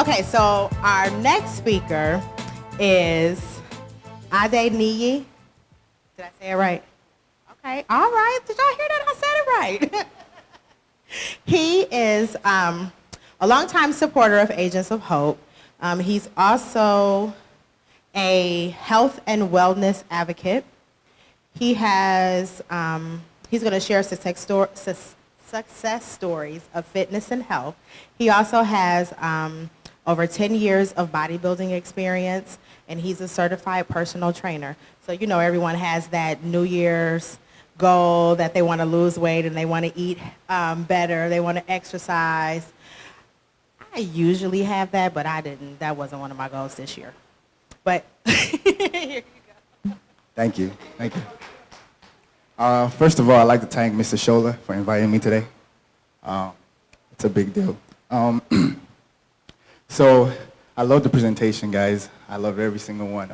Okay, so our next speaker is Adeniyi. Did I say it right? Okay, all right. Did y'all hear that? I said it right. He is a longtime supporter of Agents of Hope. He's also a health and wellness advocate. He has, he's going to share success stories of fitness and health. He also has over 10 years of bodybuilding experience, and he's a certified personal trainer. So you know everyone has that New Year's goal that they want to lose weight and they want to eat better, they want to exercise. I usually have that, but I didn't. That wasn't one of my goals this year. But here you go. Thank you. Thank you. First of all, I'd like to thank Mr. Shola for inviting me today. It's a big deal. So I love the presentation, guys. I love every single one.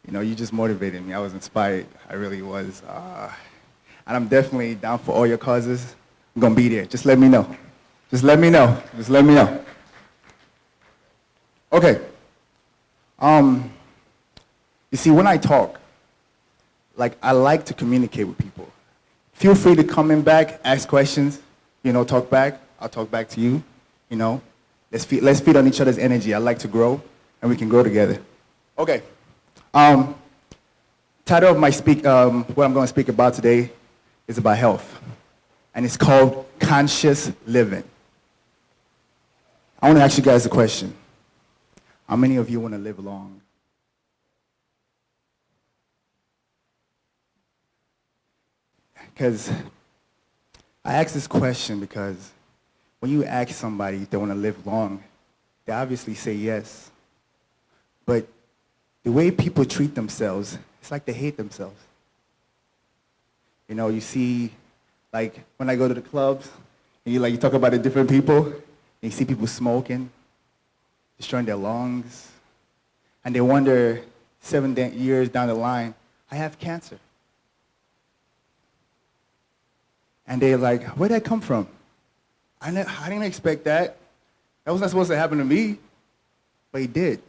You know, you just motivated me. I was inspired. I really was. And I'm definitely down for all your causes. I'm going to be there. Just let me know. Just let me know. Just let me know. Okay. You see, when I talk, I like to communicate with people. Feel free to come in back, ask questions, you know, talk back. I'll talk back to you, you know. Let's feed on each other's energy. I like to grow, and we can grow together. Okay. Title of my what I'm going to speak about today is about health, and it's called conscious living. I want to ask you guys a question. How many of you want to live long? Because I ask this question because when you ask somebody if they want to live long, they obviously say yes. But the way people treat themselves, it's like they hate themselves. You know, you see, like when I go to the clubs, and you talk about the different people, and you see people smoking, destroying their lungs, and they wonder 7 years down the line, I have cancer. And they're like, where'd that come from? I didn't expect that. That was not supposed to happen to me, but it did.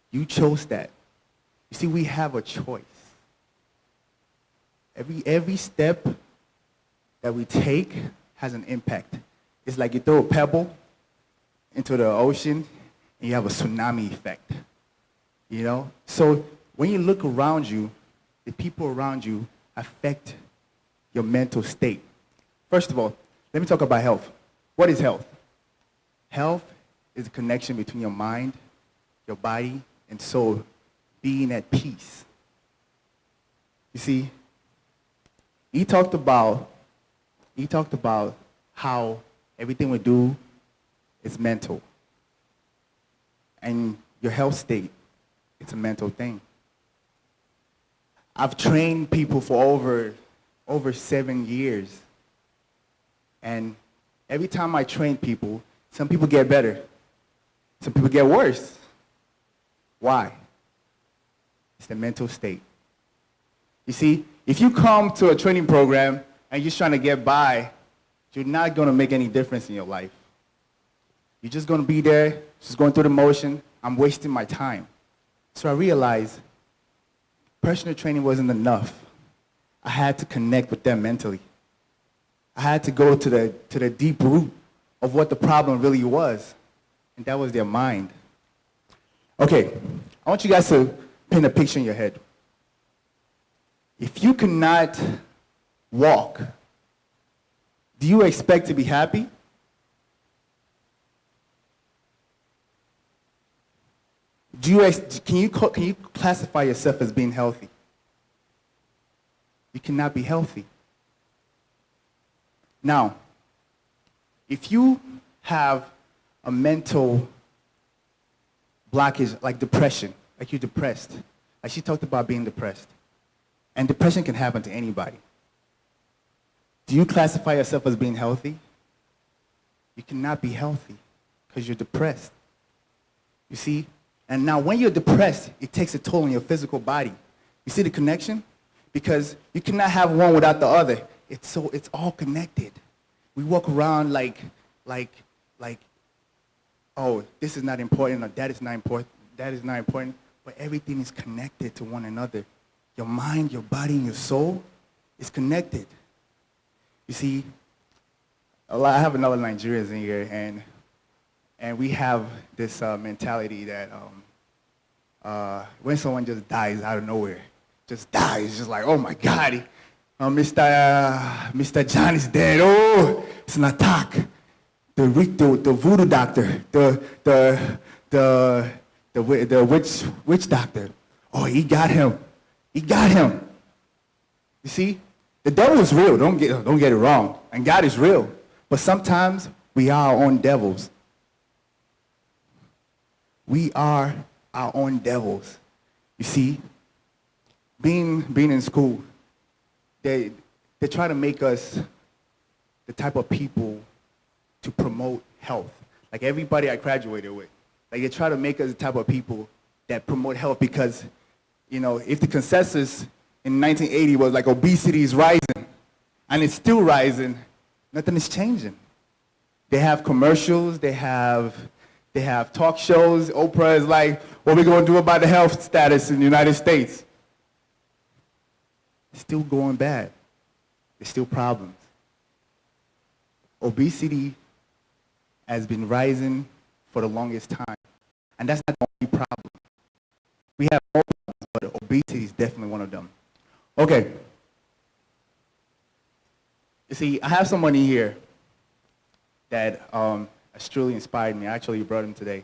You chose that. You see, we have a choice. Every step that we take has an impact. It's like you throw a pebble into the ocean and you have a tsunami effect. You know? So when you look around you, the people around you affect your mental state. First of all, let me talk about health. What is health? Health is a connection between your mind, your body, and soul being at peace. You see, he talked about how everything we do is mental. And your health state, it's a mental thing. I've trained people for over 7 years. And every time I train people, some people get better. Some people get worse. Why? It's the mental state. You see, if you come to a training program and you're just trying to get by, you're not going to make any difference in your life. You're just going to be there, just going through the motion. I'm wasting my time. So I realized personal training wasn't enough. I had to connect with them mentally. I had to go to the deep root of what the problem really was, and that was their mind. Okay, I want you guys to paint a picture in your head. If you cannot walk, do you expect to be happy? Can you classify yourself as being healthy? You cannot be healthy. Now, if you have a mental blockage like depression, like you're depressed, like she talked about being depressed, and depression can happen to anybody. Do you classify yourself as being healthy? You cannot be healthy because you're depressed. You see? And now when you're depressed, it takes a toll on your physical body. You see the connection? Because you cannot have one without the other. It's all connected. We walk around like oh, this is not important or that is not important, but everything is connected to one another. Your mind, your body, and your soul is connected. You see, I have another Nigerians in here, and we have this mentality that when someone just dies out of nowhere, just dies, just like, oh my God, Mr. John is dead. Oh, it's an attack. The voodoo doctor, the witch doctor. Oh, he got him. He got him. You see, the devil is real. Don't get it wrong, and God is real. But sometimes we are our own devils. We are our own devils. You see, being in school, they try to make us the type of people to promote health. Like everybody I graduated with. Like they try to make us the type of people that promote health because, you know, if the consensus in 1980 was like obesity is rising, and it's still rising, nothing is changing. They have commercials, they have talk shows. Oprah is like, what are we going to do about the health status in the United States? It's still going bad. There's still problems. Obesity has been rising for the longest time. And that's not the only problem. We have more problems, but obesity is definitely one of them. Okay. You see, I have somebody here that has truly inspired me. I actually brought him today.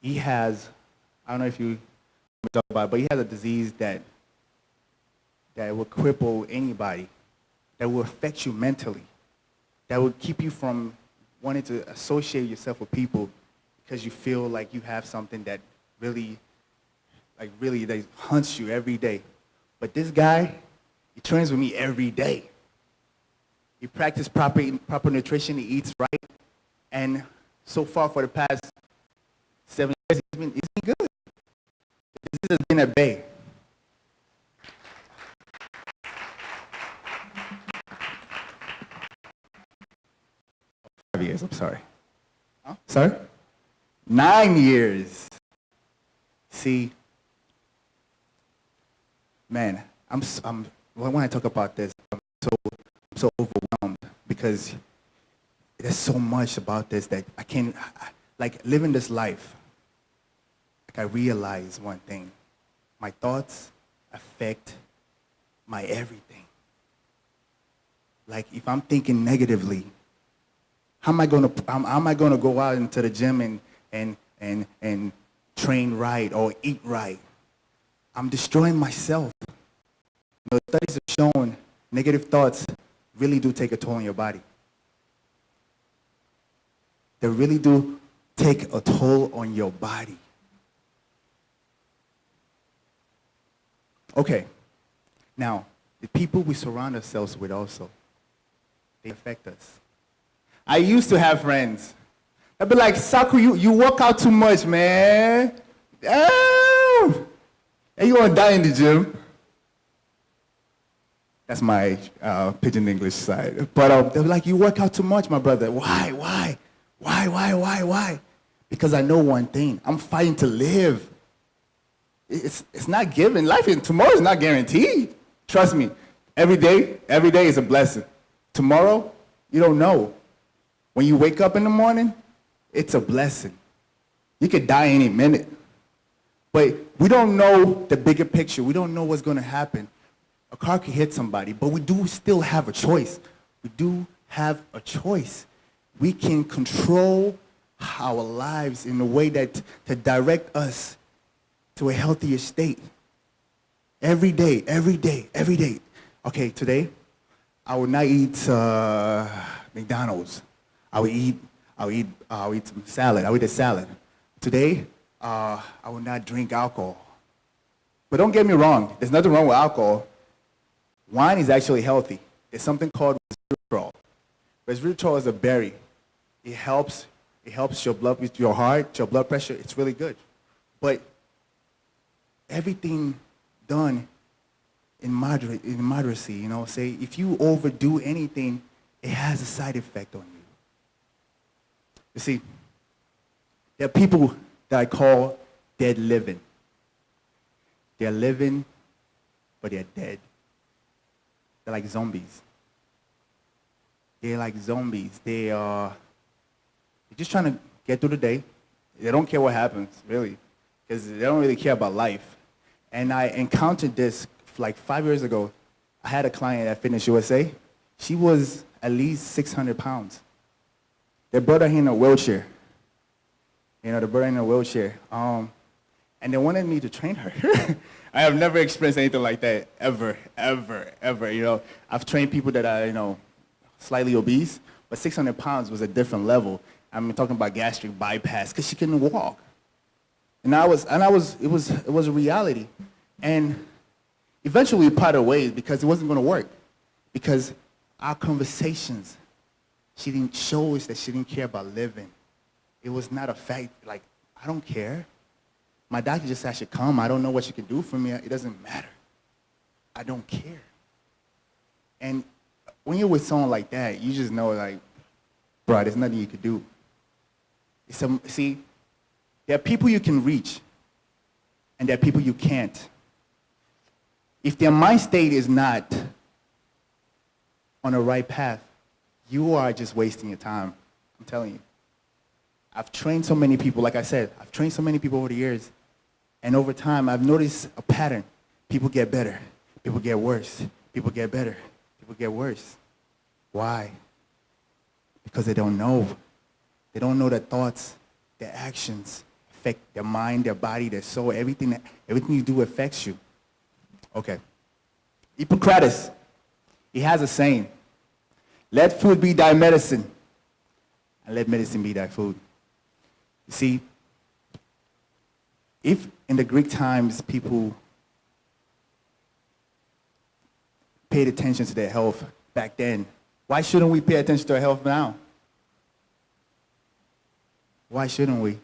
He has, I don't know if you talk about it, but he has a disease that will cripple anybody, that will affect you mentally, that will keep you from wanting to associate yourself with people because you feel like you have something that really that hunts you every day. But this guy, he trains with me every day. He practices proper nutrition, he eats right, and so far for the past 7 years, he's been good. This has been at bay. 5 years, I'm sorry. Huh? Sorry? 9 years. See, man, when I talk about this, I'm so overwhelmed because there's so much about this that I can't, like living this life, like I realize one thing. My thoughts affect my everything. Like if I'm thinking negatively, how am I gonna go out into the gym and train right or eat right? I'm destroying myself. You know, studies have shown negative thoughts really do take a toll on your body. They really do take a toll on your body. Okay, now, the people we surround ourselves with also, they affect us. I used to have friends. I'd be like, Saku, you work out too much, man. Oh, and you gonna die in the gym. That's my pidgin English side. But they're like, you work out too much, my brother. Why? Because I know one thing. I'm fighting to live. It's not given. Life in tomorrow is not guaranteed. Trust me. Every day is a blessing. Tomorrow, you don't know. When you wake up in the morning, it's a blessing. You could die any minute. But we don't know the bigger picture. We don't know what's going to happen. A car could hit somebody, but we do still have a choice. We do have a choice. We can control our lives in a way that to direct us to a healthier state. Every day. Okay, today, I will not eat McDonald's. I will eat some salad. I will eat a salad. Today, I will not drink alcohol. But don't get me wrong. There's nothing wrong with alcohol. Wine is actually healthy. There's something called resveratrol. Resveratrol is a berry. It helps your blood with your heart, your blood pressure. It's really good. But everything done in moderacy, you know, say if you overdo anything, it has a side effect on you. You see, there are people that I call dead living. They're living, but they're dead. They're like zombies. They're like zombies. They're just trying to get through the day. They don't care what happens, really, because they don't really care about life. And I encountered this like 5 years ago. I had a client at Fitness USA. She was at least 600 pounds. They brought her in a wheelchair. They brought her in a wheelchair. And they wanted me to train her. I have never experienced anything like that, ever, ever, ever. I've trained people that are, slightly obese, but 600 pounds was a different level. I'm talking about gastric bypass, because she couldn't walk. It was a reality. And eventually we parted ways because it wasn't going to work. Because our conversations, she didn't show us that she didn't care about living. It was not a fact, like, I don't care. My doctor just said I should come. I don't know what you can do for me. It doesn't matter. I don't care. And when you're with someone like that, you just know, like, bro, there's nothing you can do. See, there are people you can reach, and there are people you can't. If their mind state is not on the right path, you are just wasting your time. I'm telling you. I've trained so many people, like I said, I've trained so many people over the years, and over time, I've noticed a pattern. People get better. People get worse. People get better. People get worse. Why? Because they don't know. They don't know their thoughts, their actions affect their mind, their body, their soul. Everything you do affects you. Okay. Hippocrates, he has a saying, let food be thy medicine, and let medicine be thy food. You see, if in the Greek times people paid attention to their health back then, why shouldn't we pay attention to our health now? Why shouldn't we?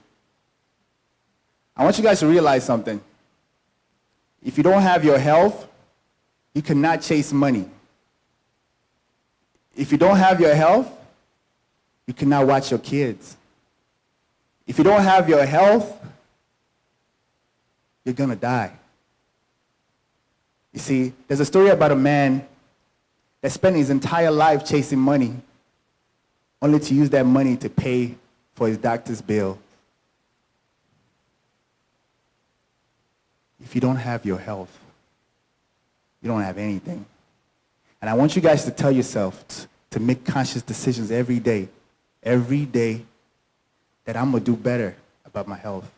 I want you guys to realize something. If you don't have your health, you cannot chase money. If you don't have your health, you cannot watch your kids. If you don't have your health, you're going to die. You see, there's a story about a man that spent his entire life chasing money, only to use that money to pay for his doctor's bill. If you don't have your health, you don't have anything. And I want you guys to tell yourself to make conscious decisions every day, that I'm going to do better about my health.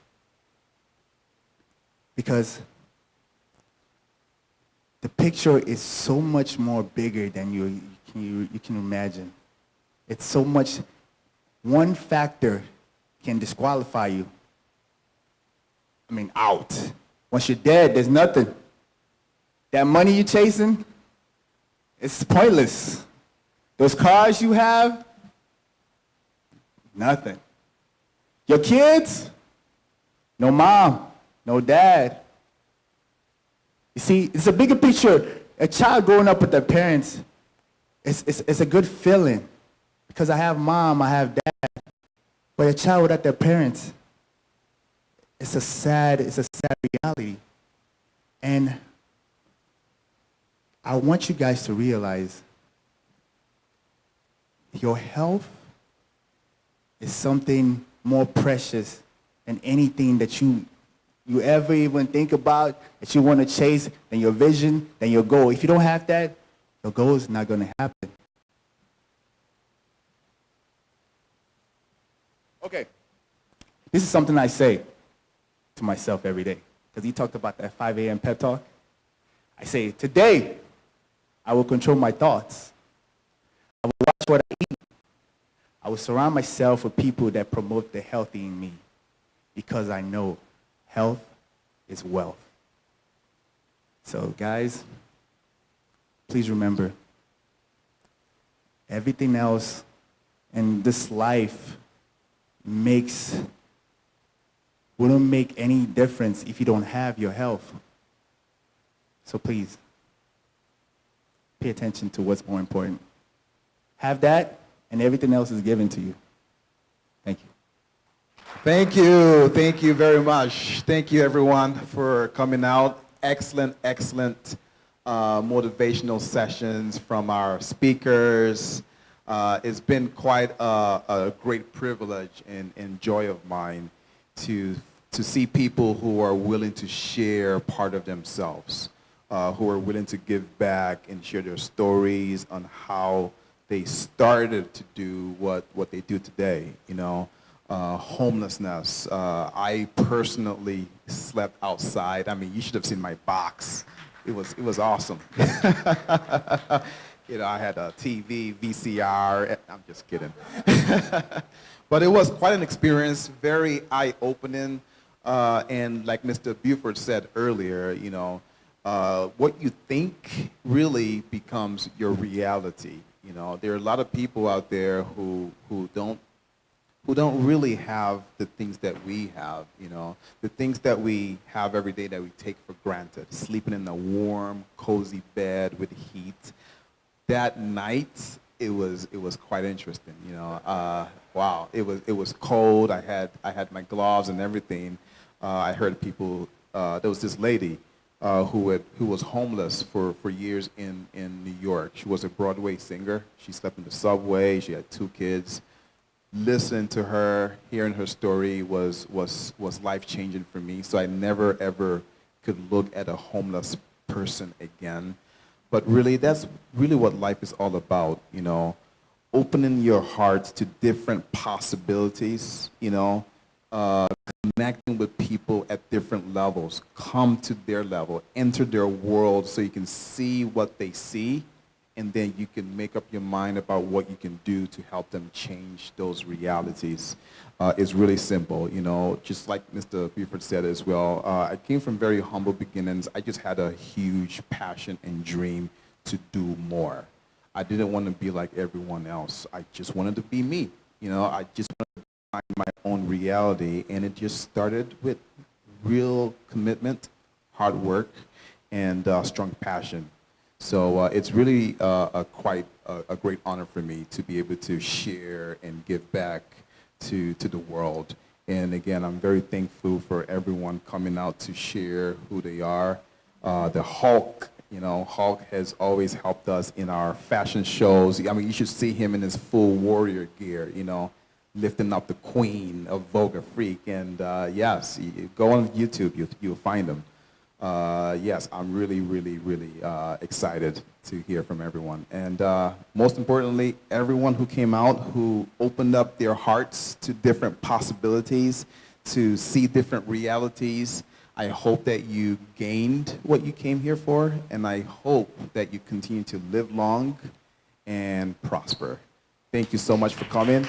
Because the picture is so much more bigger than you can imagine. It's so much, one factor can disqualify you. Out. Once you're dead, there's nothing. That money you're chasing, it's pointless. Those cars you have, nothing. Your kids, no mom, no dad. You see, it's a bigger picture. A child growing up with their parents, it's a good feeling. Because I have mom, I have dad. But a child without their parents, it's a sad reality. And I want you guys to realize your health is something more precious than anything that you ever even think about, that you want to chase, than your vision, than your goal. If you don't have that, your goal is not going to happen. Okay. This is something I say to myself every day. Because he talked about that 5 a.m. pep talk. I say, today, I will control my thoughts. I will watch what I eat. I will surround myself with people that promote the healthy in me. Because I know health is wealth. So, guys, please remember, everything else in this life wouldn't make any difference if you don't have your health. So please, pay attention to what's more important. Have that, and everything else is given to you. Thank you. Thank you. Thank you very much. Thank you, everyone, for coming out. Excellent, excellent motivational sessions from our speakers. It's been quite a great privilege and joy of mine to, to see people who are willing to share part of themselves, who are willing to give back and share their stories on how they started to do what they do today, you know. Homelessness. I personally slept outside. I mean, you should have seen my box. It was awesome. You know, I had a TV, VCR. I'm just kidding. But it was quite an experience, very eye-opening. And like Mr. Buford said earlier, you know, what you think really becomes your reality. You know, there are a lot of people out there who don't really have the things that we have, you know, the things that we have every day that we take for granted, sleeping in a warm, cozy bed with heat. That night, it was quite interesting, you know. Wow, it was cold. I had my gloves and everything. I heard people. There was this lady who was homeless for years in New York. She was a Broadway singer. She slept in the subway. She had 2 kids. Listening to her, hearing her story was life-changing for me. So I never, ever could look at a homeless person again. But really, that's really what life is all about, you know, opening your heart to different possibilities, you know, connecting with people at different levels, come to their level, enter their world so you can see what they see, and then you can make up your mind about what you can do to help them change those realities. It's really simple, you know, just like Mr. Buford said as well. I came from very humble beginnings. I just had a huge passion and dream to do more. I didn't want to be like everyone else. I just wanted to be me. You know, I just wanted to find my own reality, and it just started with real commitment, hard work, and strong passion. So it's really quite a great honor for me to be able to share and give back to the world. And again, I'm very thankful for everyone coming out to share who they are. The Hulk, you know, Hulk has always helped us in our fashion shows. I mean, you should see him in his full warrior gear, you know, lifting up the queen of Vogue Freak. And yes, go on YouTube, you'll find him. Yes, I'm really, really, really excited to hear from everyone. And most importantly, everyone who came out, who opened up their hearts to different possibilities, to see different realities. I hope that you gained what you came here for, and I hope that you continue to live long and prosper. Thank you so much for coming.